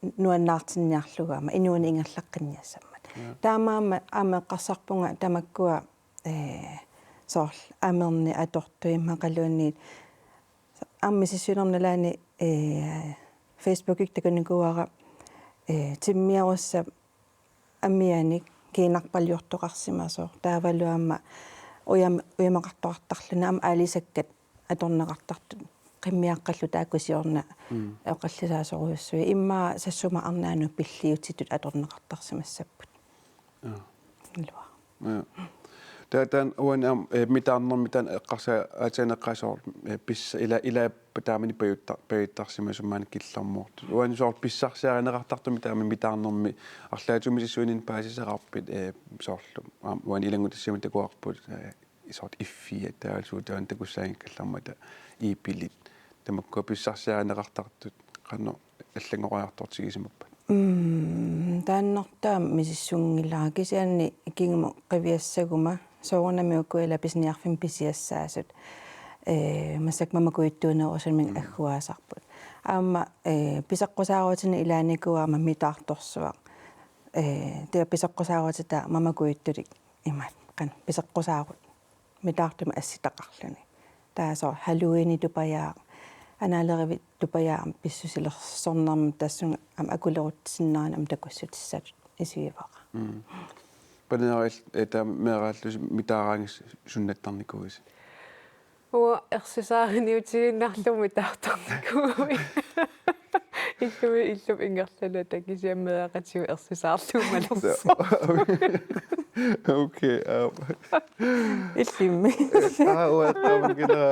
нуаннаартинниарлугаама инуани ингерлаққинниассаммат таамаама аамеққарсарпунга тамаккуа сорл амерни атортуи мақалуунниит аммисиссуинерналаани фейсбукик такуникуара тиммиарусса аммианик кинарпалиортоқарсимасоо таавалуамма уямақартоқартарлуна ам аалисаккат аторнеқартартут қиммиаққаллу тааккусиорна оқаллисаасоруйуссуи имма сассума арнаану пиллиутитут аторнеқартарсимассаппут илуа таатан уанам митаарнэрмитан эққарса атанеққасоор писса илааппатаамани паюттарсимасумаани киллармуурту уанисоор писсарсиаринеқартартуми таами митаарнэрми арлаатумисиссуинин паасисақарпит соорлу уани илангутассими такуарпут исорт иффия таалсуутаан такуссаин каллармата иипилит тамакку писсарсиаринеқартартут қанно аллангориартортигисимаппат тааннартаа мисиссунгилаа кисианни икингмо қивиассагума соорнамиуккуила писниарфим писиассаасут масак мамакуиттуунерусумин аггуаасарпут аама писаққусааруутини илааникуаама митаарторсуақ тиа писаққусааруутита мамакуиттулик имат қан писаққусаарут митаартума асситақарлуни таасоо халуини тупаяа анаалеривит тупаяа писсусилерсорнарма тассун ам акулерутсиннаан ам такуссутиссат исуивара панерал эта мераллус митаараангис суннаттарникуис уа ерсисаарниутигиннарлуми таартарникуи иллуп ингерлала такисиаммеақатиу ерсисаарлуумалерсо окей иллимми уаттамгила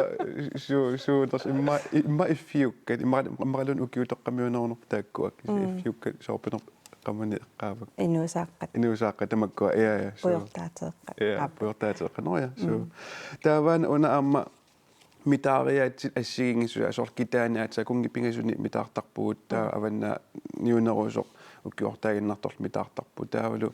суутерс имма иффиуккат иммаралун укиутеққамиунерунер тааккуак иффиуккат соорпинер qamani qaavak inuusaaqqa tamakkua ia puyortaatеққа ноя су тааваан уна аама митаариаатит ассигингису асоор китааниаатса кунгиппингасуни митаартарпугут таа аванна ниунерусоқ уккиортаагиннарторл митаартарпу таавалу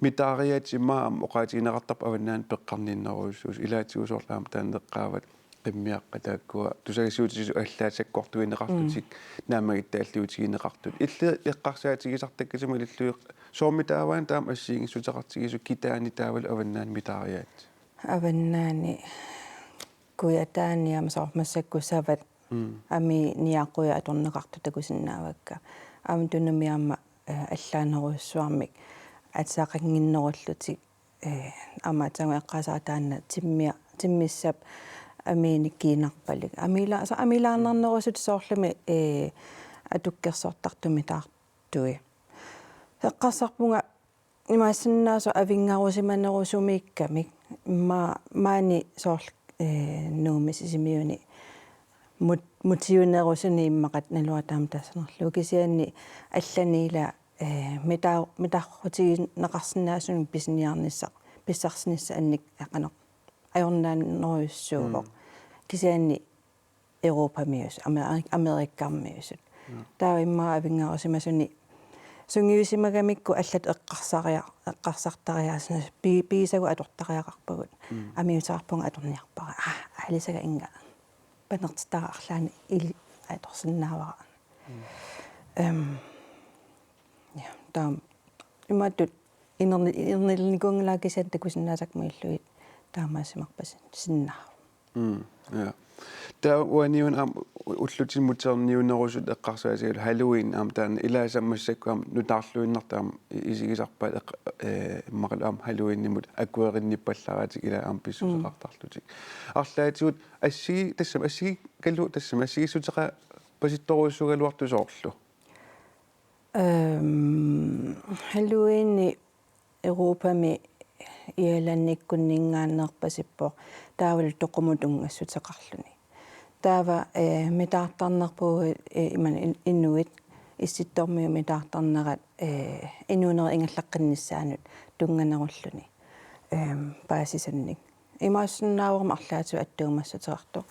митаариаат имаам оқаатигинеқартарпу аваннаан пеққарниннеруйуссуус илаатигусоорлаама таанеққаават qimmiaqqa taakkua tusagisuutissu allaatsakkortuineqartutik naamagitaalluutigineqartut illi eqqarsaatigisartakkasuma illuiq soormitaavaan taam assiingissuteqartigisu kitaani taavalu avannaan mitaariaat avannaani kuyataaniam soormassakkusavat ami niaquya atorneqartutakusinnaavakka am tunnumiamma allaaneruissuarmik atsaaqanginnerullutik ama tsangu eqqasaataanna timmissap аминиккиинарпалик амилааннернерусут соорлами атуккерсоортартуми таартуи эққарсарпунга имаассиннаасо авингарусиманерусумииккамик maani soorl nuumisisimiuni mutiunerusuni immaqat naluataam tasnerlu kisianni allaniila mitaqutigi naqarsinnaasuni pisniarnissaq pissarsinissa annik aqanoq ajornaanneruyussuuvoq kisianni Europamius Amerikkaarmiusut taa imma avingarusimasuni sungiusimagamikku allat eqqarsartariaasna piisagu atortariaqarpagut amiutaqarpunga atorniarpara alisaga inga panertitaqarlaani ili atorsinnaavara ja taam imatut inernilnikunglaakisat takusinnaatakmuilluit taamaasimarpasin sinnaa ja der uaniun am ullutin muterniunerusut eqqarsuasigal Halloween am taan ilaasammassakkuam nutarluinnertaam isigisarpaat maqal am Halloween nimut akkuerinnippallaratik ila am pissuseqartarlutik arlaatigut assigi tassam assigi kallu tassam assigissuteqa pasittoruussugaluartusoorlu Halloween Europami iallannikkunningaanneerpasippo taavul toqumutungassutaqarluni taava mitaartarnerpuu iman innuit issittormiu mitaartarnerat innuuneri ingallaqqinnissaanut tunganerulluni paasisannik imaassannaavorma arlaatu attuumassutaqartu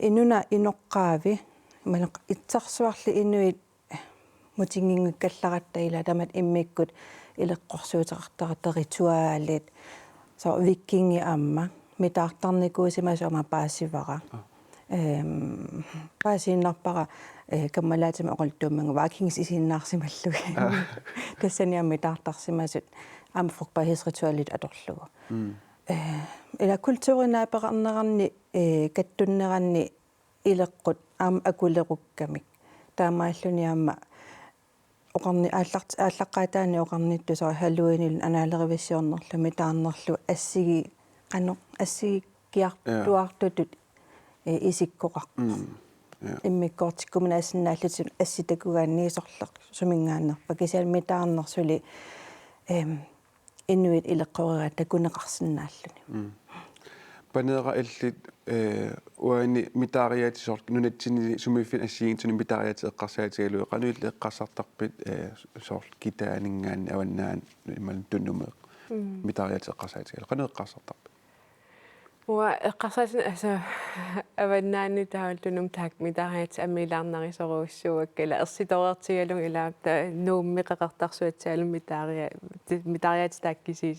innuna inoqqaavi malaq itsarsuarli innuit mutingingikkallarattaila tamat immikkut ileqqorsuutaqartarata rituaalit so vikingi amma mitaartarnikuusimasoma paassivara paasinnarpara kammalaatimi oqaltuummangu vikings isinnaarsimallugi tassaniam mitaartarsimasut am frugtbarhedsrituaalit atorlugu ila kultuurinaapaqarnerarni kattunneranni ileqqut am akulerukkамик таамааллуни аама оқарни ааллаққаатаани оқарниттусаа Halloweenil анаалеривиссиорнерлу таарнерлу ассиги қано ассигикиартуартутут исиккоқарпу иммиккоортиккумна ассиннааллутит асситакугаанниисорлеқ сумингааннерпа кисиал митаарнерсули иннуит илеққорига такунеқарсинааллуни Panera illit uani mitariatisort nunatsini sumifin assiintuni mitariati eqqarsaatigalu qanuille eqqarsartarpit sort kitaaningaani avannaan imman tunnume mitariati eqqarsaatigalu qanu eqqarsartarpit Wa eqqarsaasin asa avannaanni taallunum taak mitariati ammilaarnarisoruussuukkala ersitoreertigalung ilaapta nuummiqeqartarsuatsaалum mitariati taakkisiis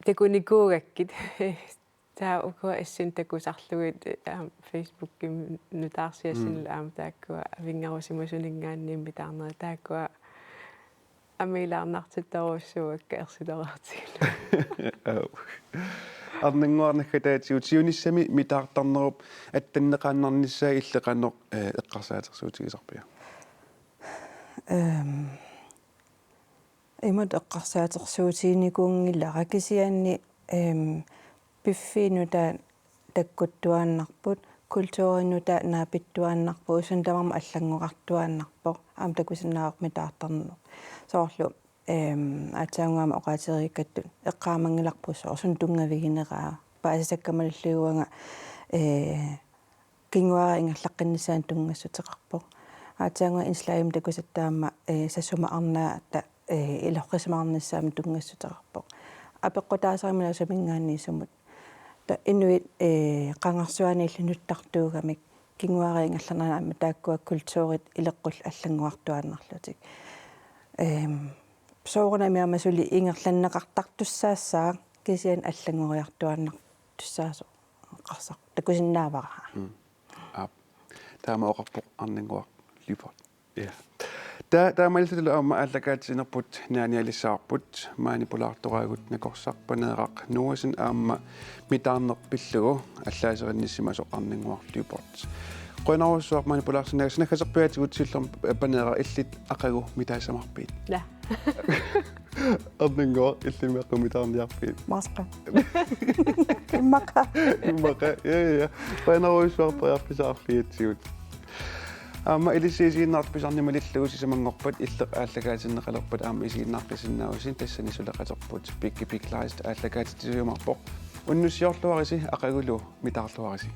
takunikuugakkit taa uko assin takusarlugut Facebook-kim nutaarsiassinla aam taakkua avingarusimusuningaanniim mitaarneri taakkua amilaarnartittoruussuukka ersitoreertigalu арнангуарнаггатаатигут сиунissami митаартарнеруп аттаннеқааннарнissaa иллеқанеқ эққарсаатерсуутигисарпиа имат эққарсаатерсуутигникуунгиллара кисианни пиффинута таккуттуааннарпут культууринута наапиттуааннарпу усан тамарма аллангоқартуааннарпо аам такусиннаақми таартарнеқ соорлу атсаангуама оқаатериккаттут эққаамангиларпуссоо сун тунгавигинераа паасисаккамаллиуага кингуара ингерлаққиннissaан тунгассутеқарпо атсаангуа инслаим такусаттаама сассума арнаата илоққисмаарнissaами тунгассутеқарпо апеққутаасарамила сумингаанниисумут та инуит қангарсуаниилли нуттартуугамик кингуари ингерланаама тааккуа культуурит илеққул аллангуартуааннарлутик соорнамиамасули ингерланнеқартартуссаассаа кисиан аллангориартуааннартуссаасо қарсақ такусиннаавара таама оқарпоқ арнингуар липот я таамаллутила аама аллакаатсинерпут нааниалиссаарпут маанипулаартораагут накорсарпанеэрақ нуасин аама митаарнерпиллугу аллаасеринниссимасо арнингуар липот qoinaruussuaq manipulaarsinnagas nakasarpiatiguut sillum paneera illit aqagu mitaassamarpiit la arningoa illimeqqu mitaarniarpiit maska immaqa ya qoinaruussuarpariarpisaarliatsigut Amma ilisiisiinnaart pisarnimalillugusi samangorpat illeq aallagaatineqalerpat aama isiinnaarqisinnaausin tassani suleqaterput pikkipiklaarist aallagaatitisuumarpoq unnussiorluarisi aqagulu mitaarluarisi